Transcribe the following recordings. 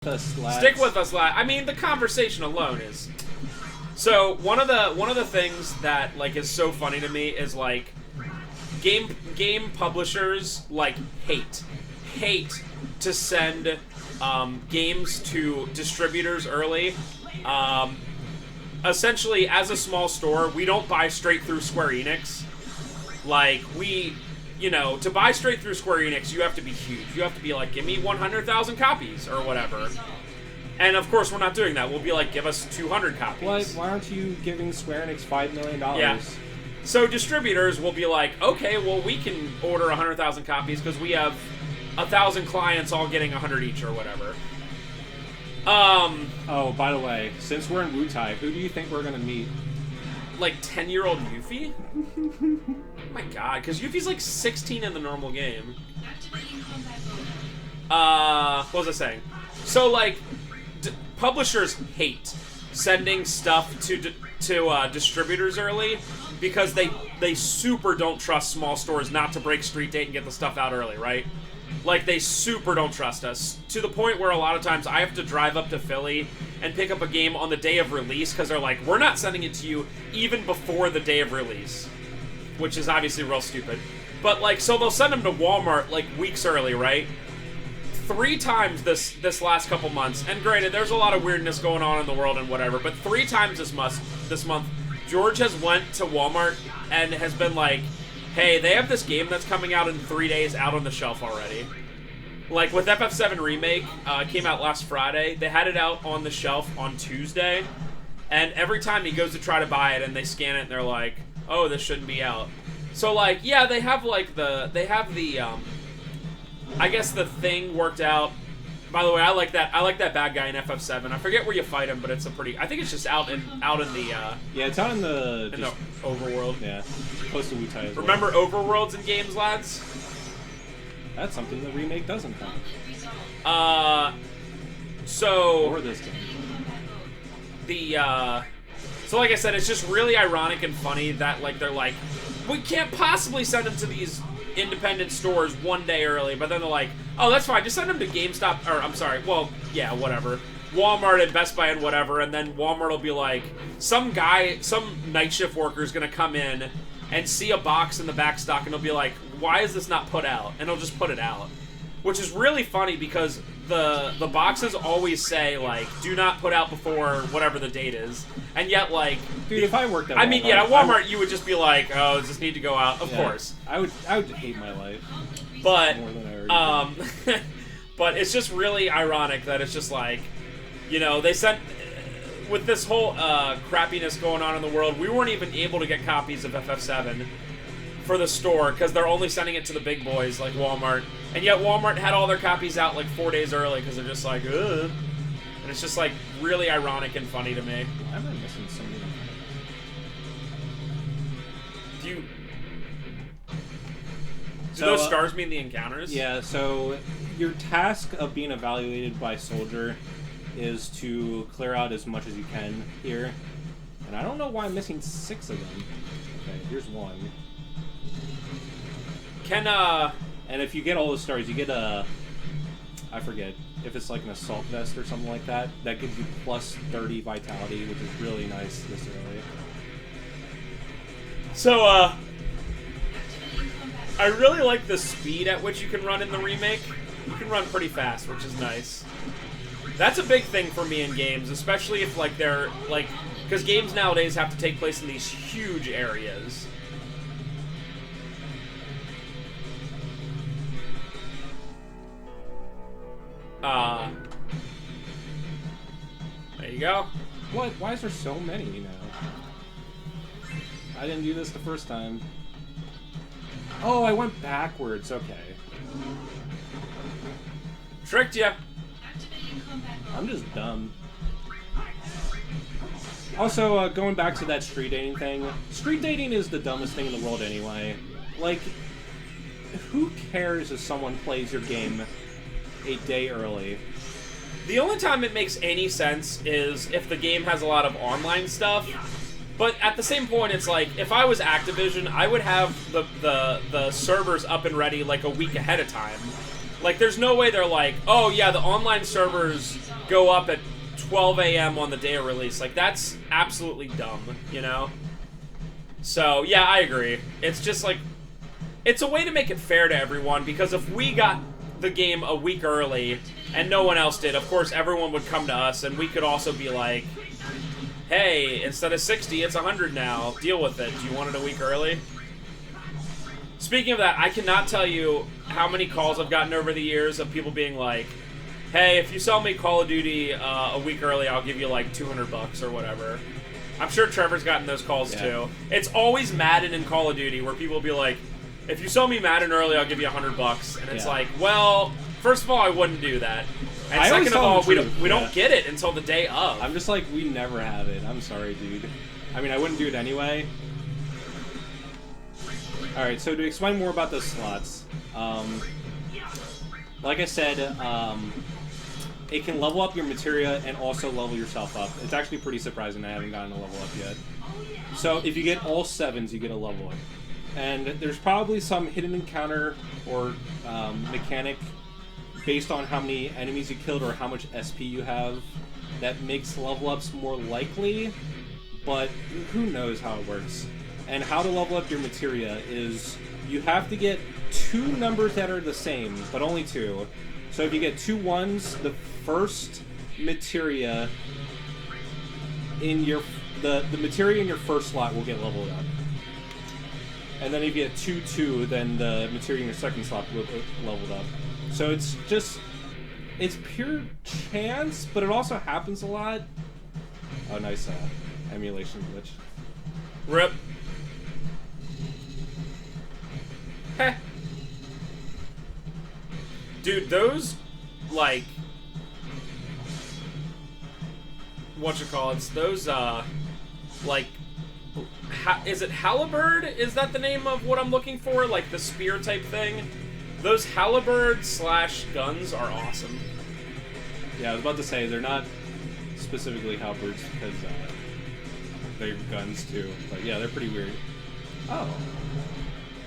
us, lads. Stick with us, lad. I mean, the conversation alone is. So one of the things that like is so funny to me is like game publishers like hate to send games to distributors early. Essentially, as a small store, we don't buy straight through Square Enix. Like, to buy straight through Square Enix, you have to be huge. You have to be like, give me 100,000 copies or whatever. And of course, we're not doing that. We'll be like, give us 200 copies. Why aren't you giving Square Enix $5 million? Yeah. So distributors will be like, okay, well, we can order 100,000 copies because we have 1,000 clients all getting 100 each or whatever. Oh, by the way, since we're in Wutai, who do you think we're gonna meet? Like 10-year-old Yuffie? Oh my god, because Yuffie's like 16 in the normal game. What was I saying? So like, publishers hate sending stuff to distributors early because they super don't trust small stores not to break street date and get the stuff out early, right? Like, they super don't trust us, to the point where a lot of times I have to drive up to Philly and pick up a game on the day of release, because they're like, we're not sending it to you even before the day of release. Which is obviously real stupid. But, like, so they'll send them to Walmart, like, weeks early, right? 3 times this last couple months, and granted, there's a lot of weirdness going on in the world and whatever, but 3 times this month, George has went to Walmart and has been like, hey, they have this game that's coming out in 3 days out on the shelf already. Like, with FF7 Remake, came out last Friday, they had it out on the shelf on Tuesday, and every time he goes to try to buy it and they scan it and they're like, oh, this shouldn't be out. So, like, yeah, they have, like, I guess the thing worked out. By the way, I like that bad guy in FF7. I forget where you fight him, but it's a pretty... I think it's just out in the... Yeah, it's out in the... In the overworld. Yeah, close to Wutai as well. Remember overworlds in games, lads? That's something the remake doesn't have. So... Or this game. So like I said, it's just really ironic and funny that, like, they're like, we can't possibly send them to these independent stores one day early, but then they're like, oh, that's fine, just send them to GameStop, or, I'm sorry, well, yeah, whatever. Walmart and Best Buy and whatever, and then Walmart will be like, some night shift worker is going to come in and see a box in the back stock, and he'll be like, why is this not put out? And he'll just put it out. Which is really funny because the boxes always say, like, do not put out before whatever the date is. And yet, like... Dude, if I worked at Walmart... I mean, yeah, at Walmart, you would just be like, oh, does this need to go out? Of course. I would hate my life. But, more than I already do. but it's just really ironic that it's just like, they sent... With this whole crappiness going on in the world, we weren't even able to get copies of FF7 for the store because they're only sending it to the big boys like Walmart. And yet Walmart had all their copies out like 4 days early because they're just like, ugh. And it's just like really ironic and funny to me. Why am I missing something? Do those stars mean the encounters? Yeah, so your task of being evaluated by Soldier is to clear out as much as you can here. And I don't know why I'm missing 6 of them. Okay, here's 1. And if you get all the stars, you get a... I forget. If it's like an assault vest or something like that, that gives you plus 30 vitality, which is really nice this early. So, I really like the speed at which you can run in the remake. You can run pretty fast, which is nice. That's a big thing for me in games, especially if, like, they're, like... Because games nowadays have to take place in these huge areas. There you go. What? Why is there so many now? I didn't do this the first time. Oh, I went backwards. Okay. Tricked ya. I'm just dumb. Also, going back to that street dating thing. Street dating is the dumbest thing in the world anyway. Like, who cares if someone plays your game a day early? The only time it makes any sense is if the game has a lot of online stuff. But at the same point, it's like, if I was Activision, I would have the servers up and ready like a week ahead of time. Like, there's no way they're like, oh yeah, the online servers go up at 12 a.m. on the day of release. Like, that's absolutely dumb, you know? So, yeah, I agree. It's just like, it's a way to make it fair to everyone, because if we got the game a week early and no one else did, of course everyone would come to us, and we could also be like, hey, instead of 60, it's 100 now. Deal with it. Do you want it a week early? Speaking of that, I cannot tell you how many calls I've gotten over the years of people being like, hey, if you sell me Call of Duty a week early, I'll give you like $200 or whatever. I'm sure Trevor's gotten those calls too. It's always Madden and Call of Duty where people will be like, if you sell me Madden early, I'll give you $100. And it's like, well, first of all, I wouldn't do that. And second of all, we don't get it until the day of. I'm just like, we never have it. I'm sorry, dude. I mean, I wouldn't do it anyway. Alright, so to explain more about those slots, like I said, it can level up your materia and also level yourself up. It's actually pretty surprising I haven't gotten a level up yet. So if you get all 7s, you get a level up. And there's probably some hidden encounter or mechanic based on how many enemies you killed or how much SP you have that makes level ups more likely, but who knows how it works. And how to level up your materia is you have to get 2 numbers that are the same, but only 2. So if you get 2 1s, the first materia in your the materia in your first slot will get leveled up. And then if you get 2 2, then the materia in your second slot will get leveled up. So it's pure chance, but it also happens a lot. Oh, nice emulation glitch. Rip. Heh. Dude, those, like, whatchamacallits, those, like, is it halberd? Is that the name of what I'm looking for? Like, the spear type thing? Those halberd / guns are awesome. Yeah, I was about to say, they're not specifically halberds because they're guns too. But yeah, they're pretty weird. Oh.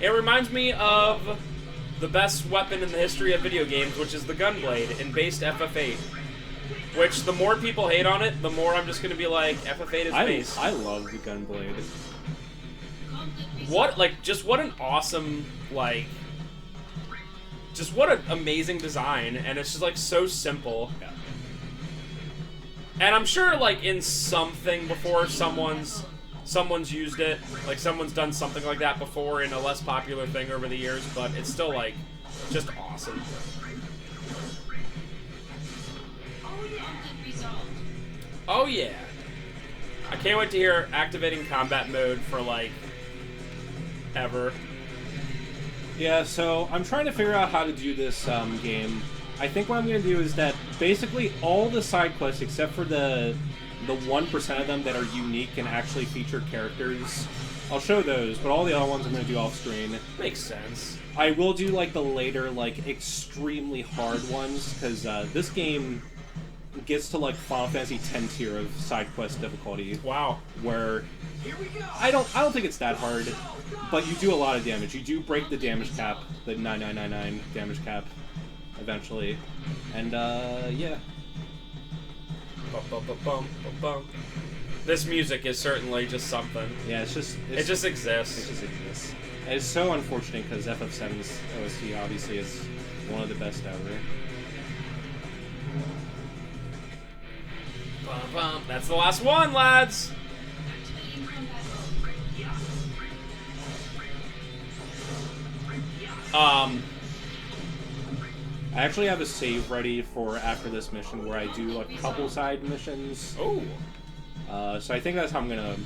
It reminds me of the best weapon in the history of video games, which is the Gunblade in based FF8. Which, the more people hate on it, the more I'm just going to be like, FF8 is based. I love the Gunblade. What, like, just what an awesome, like, just what an amazing design, and it's just, like, so simple. Yeah. And I'm sure, like, in something before someone's used it, like, someone's done something like that before in a less popular thing over the years, but it's still, like, just awesome. Oh yeah. I can't wait to hear activating combat mode for, like, ever. Yeah, so I'm trying to figure out how to do this game. I think what I'm going to do is that basically all the side quests, except for the 1% of them that are unique and actually feature characters, I'll show those, but all the other ones I'm going to do off screen. Makes sense. I will do, like, the later, like, extremely hard ones, because this game gets to, like, Final Fantasy X tier of side quest difficulty. Wow. Where I don't think it's that hard, but you do a lot of damage. You do break the damage cap, the 9999 damage cap, eventually, and yeah. This music is certainly just something. Yeah, it just exists. It just exists. And it's so unfortunate because FF7's OST obviously is one of the best ever. That's the last one, lads. I actually have a save ready for after this mission where I do a couple side missions. Oh. So I think that's how I'm gonna.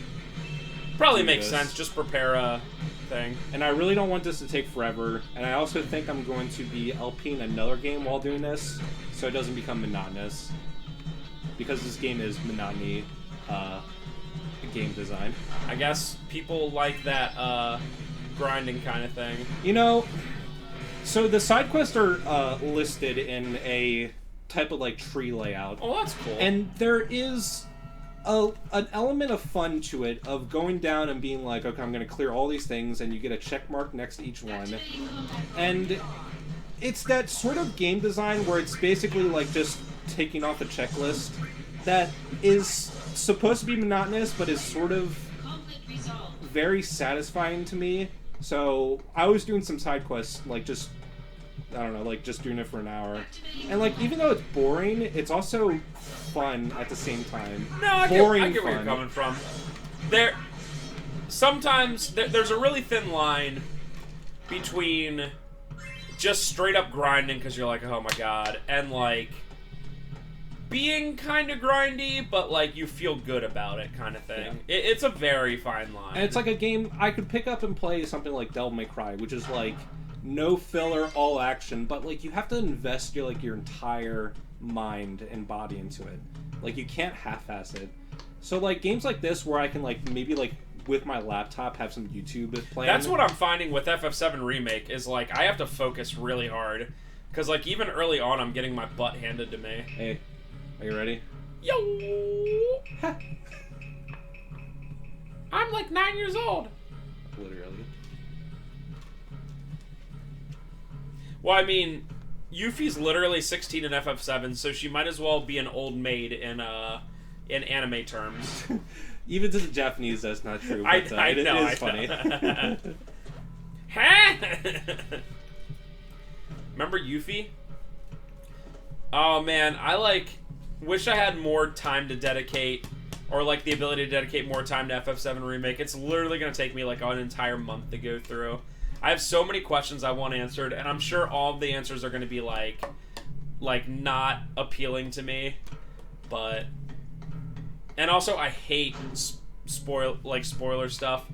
Probably makes sense. Just prepare a thing. And I really don't want this to take forever. And I also think I'm going to be LPing another game while doing this, so it doesn't become monotonous. Because this game is monotony game design. I guess people like that grinding kind of thing. You know, so the side quests are listed in a type of like tree layout. Oh, that's cool. And there is an element of fun to it, of going down and being like, okay, I'm going to clear all these things, and you get a check mark next to each one. And it's that sort of game design where it's basically like just taking off a checklist that is supposed to be monotonous, but is sort of very satisfying to me. So I was doing some side quests, like just, I don't know, like just doing it for an hour. And like, even though it's boring, it's also fun at the same time. No, I get where you're coming from. Sometimes there's a really thin line between just straight up grinding because you're like, oh my god, and like being kind of grindy, but like you feel good about it kind of thing. Yeah. It's a very fine line. And it's like a game I could pick up and play something like Devil May Cry, which is like no filler, all action, but like you have to invest your entire mind and body into it. Like you can't half-ass it. So like games like this where I can like maybe like with my laptop have some YouTube playing. That's what I'm finding with FF7 Remake is like I have to focus really hard because like even early on I'm getting my butt handed to me. Hey, are you ready? Yo! I'm like 9 years old. Literally. Well, I mean, Yuffie's literally 16 in FF7, so she might as well be an old maid in anime terms. Even to the Japanese, that's not true. But, I know. It is funny. Remember Yuffie? Oh man, I like wish I had more time to dedicate, or like the ability to dedicate more time to FF7 Remake. It's literally gonna take me like an entire month to go through. I have so many questions I want answered, and I'm sure all of the answers are gonna be like not appealing to me, but. And also, I hate spoiler stuff.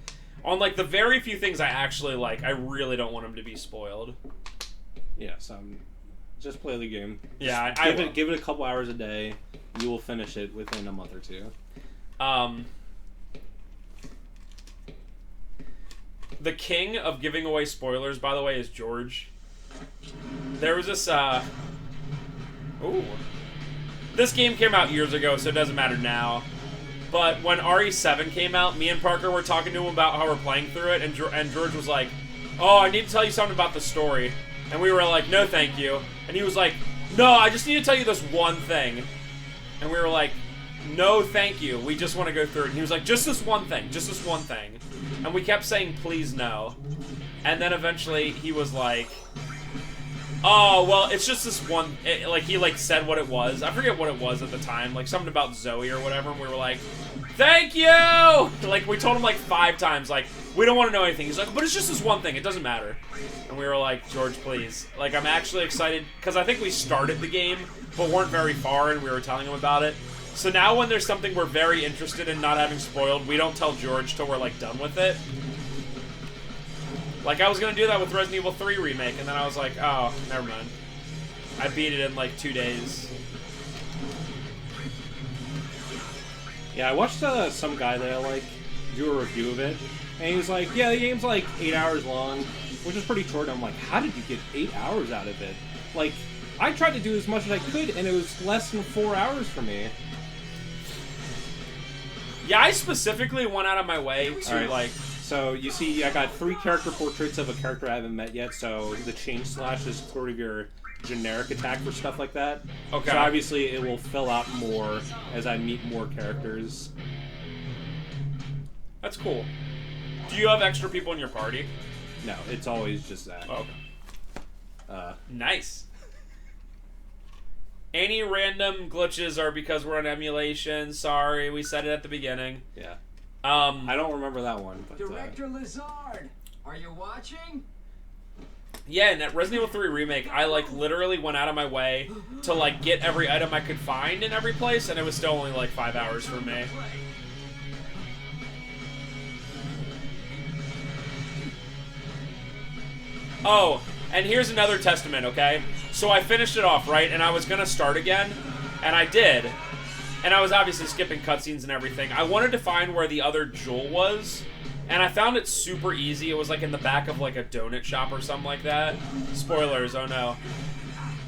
On like the very few things I actually like, I really don't want them to be spoiled. Yes, just play the game. Yeah, give it a couple hours a day. You will finish it within a month or two. The king of giving away spoilers, by the way, is George. There was this. Ooh. This game came out years ago, so it doesn't matter now. But when RE7 came out, me and Parker were talking to him about how we're playing through it, and George was like, oh, I need to tell you something about the story. And we were like, no, thank you. And he was like, no, I just need to tell you this one thing. And we were like, no, thank you. We just want to go through it. And he was like, just this one thing. Just this one thing. And we kept saying, please, no. And then eventually he was like, oh, well, it's just this one, he, said what it was. I forget what it was at the time, like, something about Zoe or whatever, and we were like, thank you! Like, we told him, 5 times, we don't want to know anything. He's like, but it's just this one thing, it doesn't matter. And we were like, George, please. Like, I'm actually excited, because I think we started the game, but weren't very far, and we were telling him about it. So now when there's something we're very interested in not having spoiled, we don't tell George till we're, done with it. Like, I was gonna do that with Resident Evil 3 Remake, and then I was like, oh, never mind. I beat it in, 2 days. Yeah, I watched some guy that do a review of it, and he was like, yeah, the game's 8 hours long, which is pretty short. I'm like, how did you get 8 hours out of it? I tried to do as much as I could, and it was less than 4 hours for me. Yeah, I specifically went out of my way to, So, you see, I got 3 character portraits of a character I haven't met yet, so the chain slash is sort of your generic attack for stuff like that. Okay. So, obviously, it will fill out more as I meet more characters. That's cool. Do you have extra people in your party? No, it's always just that. Oh, okay. Nice. Any random glitches are because we're on emulation. Sorry, we said it at the beginning. Yeah. I don't remember that one. But, Director Lazard, are you watching? Yeah, in that Resident Evil 3 Remake, I, literally went out of my way to, get every item I could find in every place, and it was still only, 5 hours for me. Oh, and here's another testament, okay? So I finished it off, right? And I was gonna start again, and I did. And I was obviously skipping cutscenes and everything. I wanted to find where the other jewel was, and I found it super easy. It was in the back of a donut shop or something like that. Spoilers, oh no.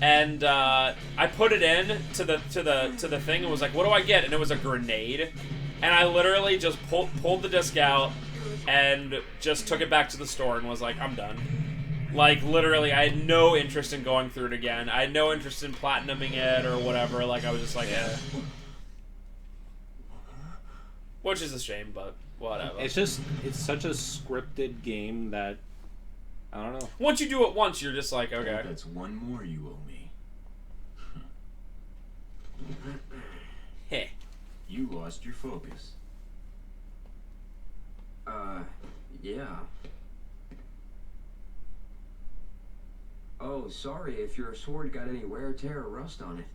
And I put it in to the thing and was like, what do I get? And it was a grenade. And I literally just pulled the disc out and just took it back to the store and was like, I'm done. Like, literally, I had no interest in going through it again. I had no interest in platinuming it or whatever. Like, I was just like, eh. Which is a shame, but whatever. It's such a scripted game that, I don't know. Once you do it once, you're just like, okay. That's one more you owe me. Hey. You lost your focus. Yeah. Oh, sorry if your sword got any wear, tear, or rust on it.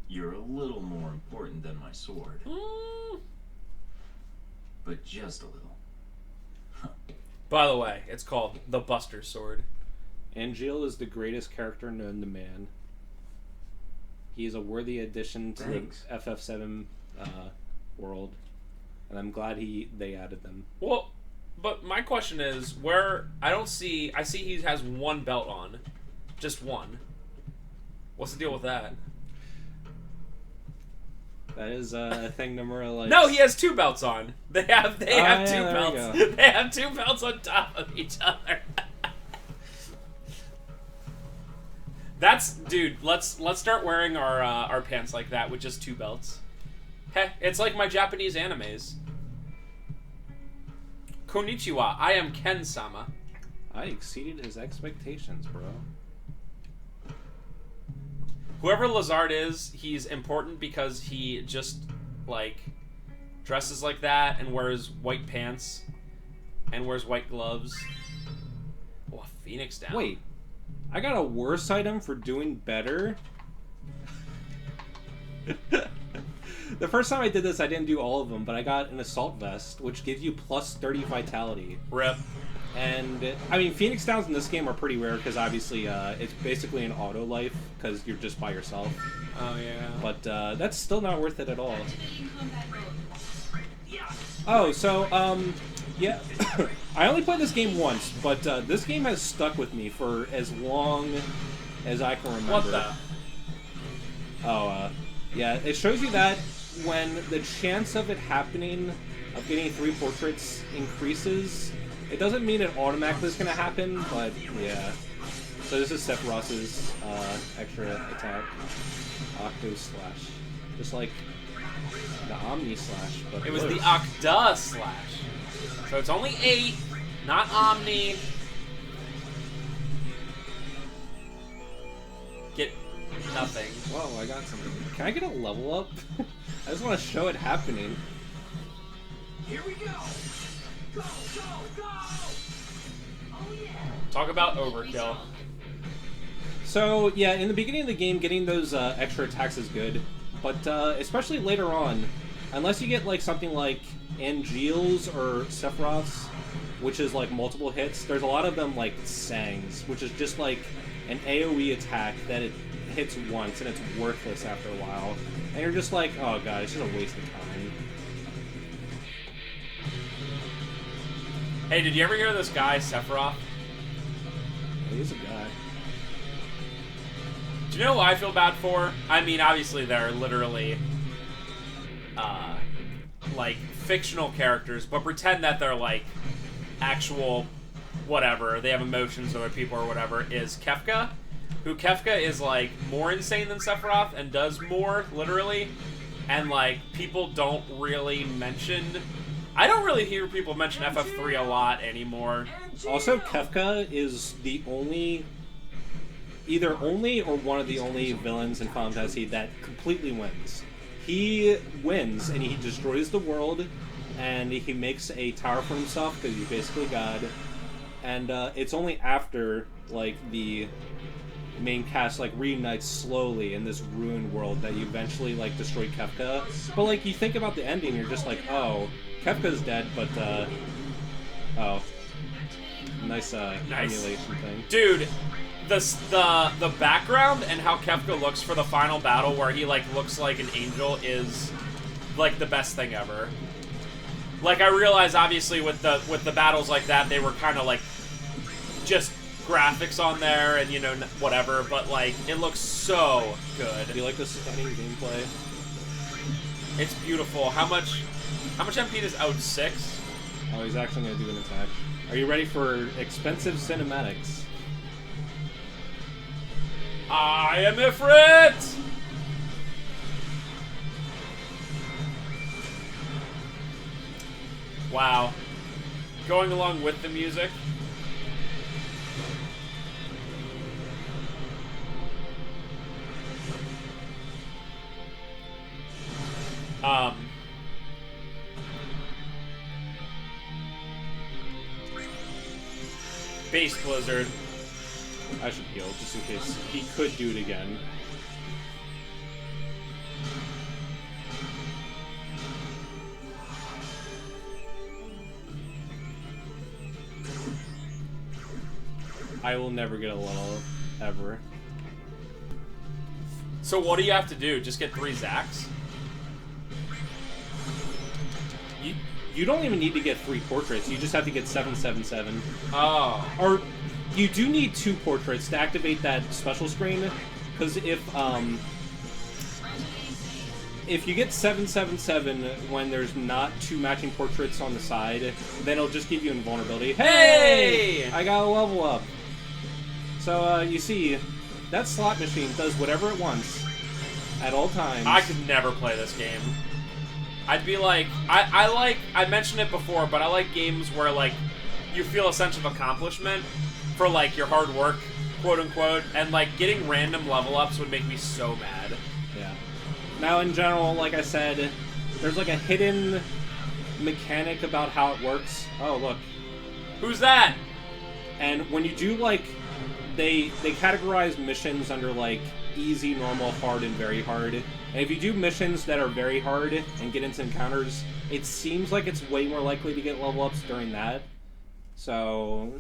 You're a little more important than my sword. But just a little. By the way, it's called the Buster Sword. Angeal is the greatest character known to man. He is a worthy addition to Thanks. the FF7 world, and I'm glad they added them. Well, but my question is, I see he has one belt on. Just one. What's the deal with that? That is a thing Nomura likes. No, he has two belts on. They have two there we belts. go. They have two belts on top of each other. Dude, let's start wearing our pants like that with just two belts. Heh, it's like my Japanese animes. Konnichiwa, I am Ken-sama. I exceeded his expectations, bro. Whoever Lazard is, he's important because he just, like, dresses like that and wears white pants and wears white gloves. Oh, Phoenix down. Wait, I got a worse item for doing better? The first time I did this, I didn't do all of them, but I got an assault vest, which gives you plus 30 vitality. Rip. And, I mean, Phoenix Downs in this game are pretty rare because obviously it's basically an auto life because you're just by yourself. Oh, yeah. But that's still not worth it at all. Oh, so, yeah. I only played this game once, but this game has stuck with me for as long as I can remember. What the? Oh, yeah, it shows you that when the chance of it happening, of getting 3 portraits increases, it doesn't mean it automatically is going to happen, but yeah. So this is Sephiroth's extra attack. Octo Slash. Just like the Omni Slash, but It was the worse. Octa Slash. So it's only 8, not Omni. Get nothing. Whoa, I got something. Can I get a level up? I just want to show it happening. Here we go! Go, go, go! Oh yeah! Talk about overkill. So, yeah, in the beginning of the game, getting those extra attacks is good, but especially later on, unless you get like something like Angeal's or Sephiroth's, which is like multiple hits, there's a lot of them like Sang's, which is just like an AoE attack that it hits once and it's worthless after a while. And you're just like, oh god, it's just a waste of time. Hey, did you ever hear of this guy, Sephiroth? He's a guy. Do you know who I feel bad for? I mean, obviously they're literally, like, fictional characters, but pretend that they're, like, actual whatever, they have emotions, other people or whatever, is Kefka. Who Kefka is, like, more insane than Sephiroth and does more, literally. And, like, people don't really mention... I don't really hear people mention FF3 a lot anymore. Also, Kefka is the only... either only or one of the only villains in Final Fantasy that completely wins. He wins, and he destroys the world, and he makes a tower for himself, because he's basically God. And it's only after, like, the main cast, like, reunites slowly in this ruined world that you eventually, like, destroy Kefka. But, like, you think about the ending, you're just like, oh, Kefka's dead, but, oh. Nice, emulation thing. Dude, the background and how Kefka looks for the final battle, where he like looks like an angel, is like the best thing ever. Like, I realize obviously with the battles like that, they were kind of like just graphics on there and, you know, whatever, but like it looks so good. Do you like the stunning gameplay? It's beautiful. How much MP does out? 6? Oh, he's actually gonna do an attack. Are you ready for expensive cinematics? I am Ifrit! Wow. Going along with the music. Base Blizzard. I should heal, just in case he could do it again. I will never get a level, ever. So what do you have to do? Just get 3 Zacks? You don't even need to get 3 portraits, you just have to get 777. Oh. Or, you do need 2 portraits to activate that special screen, because if you get 777 when there's not 2 matching portraits on the side, then it'll just give you invulnerability. Hey! I got a level up. So, you see, that slot machine does whatever it wants at all times. I could never play this game. I'd be like, I mentioned it before, but I like games where, like, you feel a sense of accomplishment for, like, your hard work, quote unquote, and, like, getting random level ups would make me so mad. Yeah. Now, in general, like I said, there's, like, a hidden mechanic about how it works. Oh, look. Who's that? And when you do, like, they categorize missions under, like, easy, normal, hard, and very hard. And if you do missions that are very hard and get into encounters, it seems like it's way more likely to get level ups during that. So,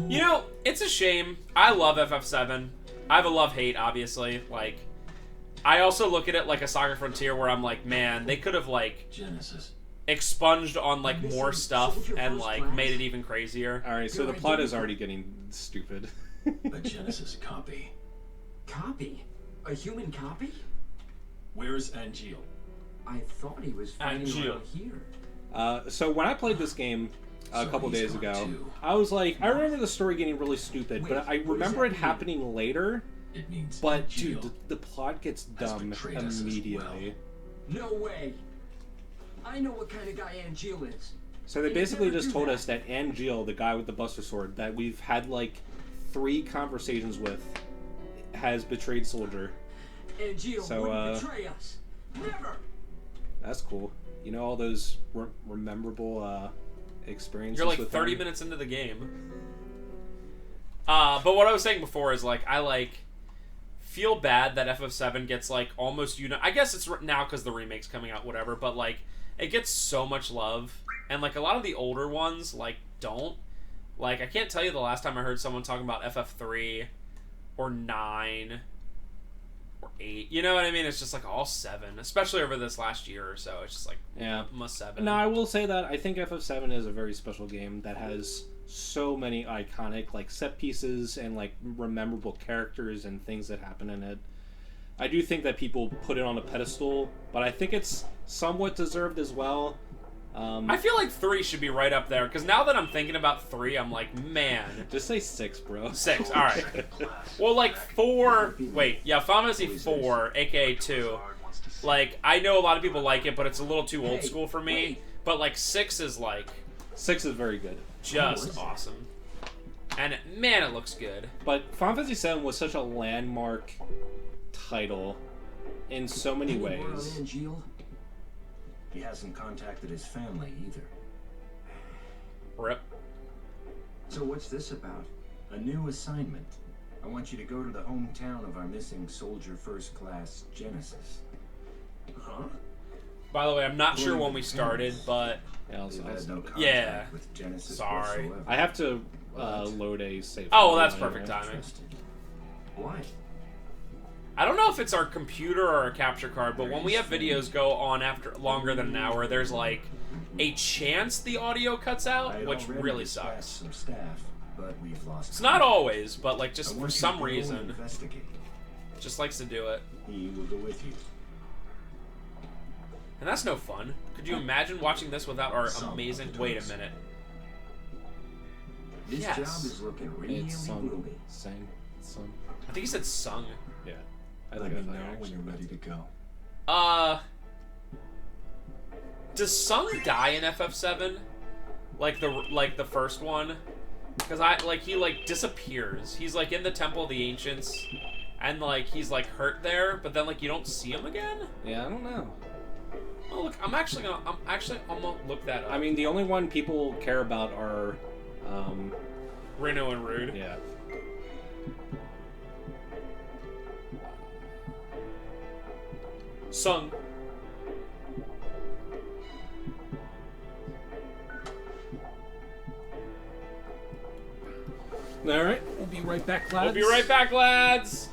you know, it's a shame. I love FF7. I have a love-hate, obviously. Like, I also look at it like a Saga Frontier where I'm like, man, they could have, like, Genesis. expunged on, like, more stuff and, like, made it even crazier. Alright, so the plot is already getting stupid. A Genesis copy. Copy? A human copy? Where's Angeal? I thought he was fighting around here. So when I played this game a couple days ago, I was like, I remember the story getting really stupid, but I remember it happening later. It means But, Angeal dude, the plot gets dumb betrayed us as immediately. No way. I know what kind of guy Angeal is. So they He'd basically never just do told that. us that Angeal, the guy with the Buster Sword, that we've had like 3 conversations with, has betrayed Soldier. Angeal So, wouldn't betray us. Never. That's cool. You know, all those rememberable experiences. You're like with 30 him? minutes into the game. But what I was saying before is, like, I, like, feel bad that FF7 gets, like, almost I guess it's now because the remake's coming out, whatever, but, like, it gets so much love. And, like, a lot of the older ones, like, don't. Like, I can't tell you the last time I heard someone talking about FF3 or 9 or 8. You know what I mean? It's just, like, all 7. Especially over this last year or so. It's just, like, Yeah. must 7. No, I will say that I think FF7 is a very special game that has so many iconic, like, set pieces and, like, rememberable characters and things that happen in it. I do think that people put it on a pedestal, but I think it's somewhat deserved as well. I feel like 3 should be right up there, because now that I'm thinking about 3, I'm like, man. Just say 6, bro. 6, alright. Well, like, 4... Wait, yeah, Final Fantasy 4, aka 2. Like, I know a lot of people like it, but it's a little too old school for me. But, like, 6 is, like... 6 is very good. Just awesome. And, man, it looks good. But Final Fantasy 7 was such a landmark title in so many Any word on ways. Angeal? He hasn't contacted his family either. Rip. So what's this about? A new assignment. I want you to go to the hometown of our missing soldier first class, Genesis. Huh? By the way, I'm not sure when we started, but... Yeah, We've had no contact Yeah. with Genesis Sorry. whatsoever. I have to load a save. Oh, well, file that's anyway. perfect timing. Trusted. Why? I don't know if it's our computer or our capture card, but when we have videos go on after longer than an hour, there's like a chance the audio cuts I out, had which already really dispatched sucks. some staff, but we've lost. It's not always, but like I just want for you to some go and reason, investigate. just likes to do it. He will go with you. And that's no fun. Could you imagine watching this without our Some amazing... of the Wait a times. minute. This Yes. job is looking really It's gloomy. saying Some. I think he said Sung. Yeah. I Let think me I know thought when you're ready to go. Does Sung die in FF7? Like the first one? Because he like disappears. He's like in the Temple of the Ancients, and like he's like hurt there, but then like you don't see him again. Yeah, I don't know. Oh look, I'm gonna look that up. I mean, the only one people care about are, Reno and Rude. yeah. Sung. All right, we'll be right back, lads. We'll be right back, lads.